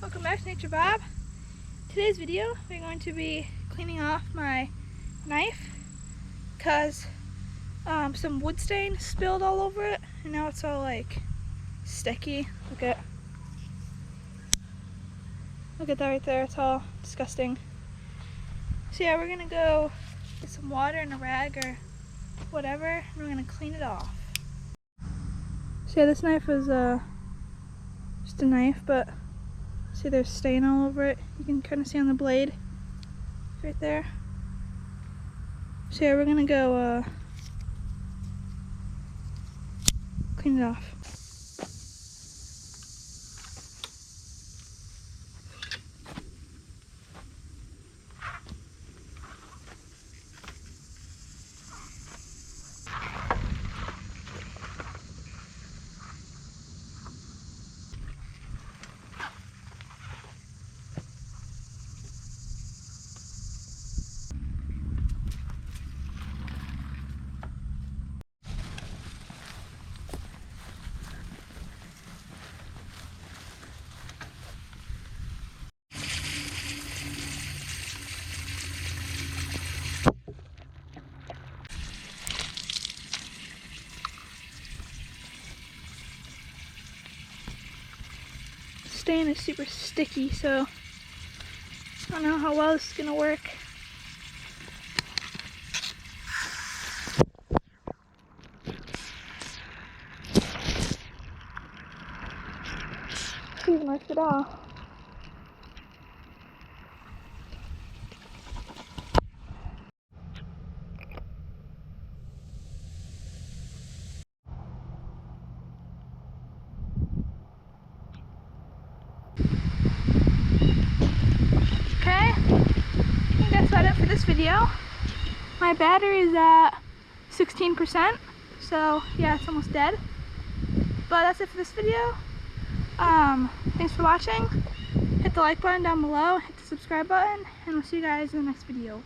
welcome back to Nature Bob. Today's video we're going to be cleaning off my knife because some wood stain spilled all over it and now it's all like sticky. Look at that right there, it's all disgusting. So yeah, we're gonna go get some water and a rag or whatever and we're gonna clean it off. So yeah, this knife is just a knife, but see there's stain all over it. You can kind of see on the blade right there. So yeah, we're gonna go clean it off. Stain is super sticky, so I don't know how well this is gonna work. Even works at all. Okay, I think that's about it for this video. My battery is at 16%, so yeah, it's almost dead. But that's it for this video. Thanks for watching. Hit the like button down below, hit the subscribe button, and we'll see you guys in the next video.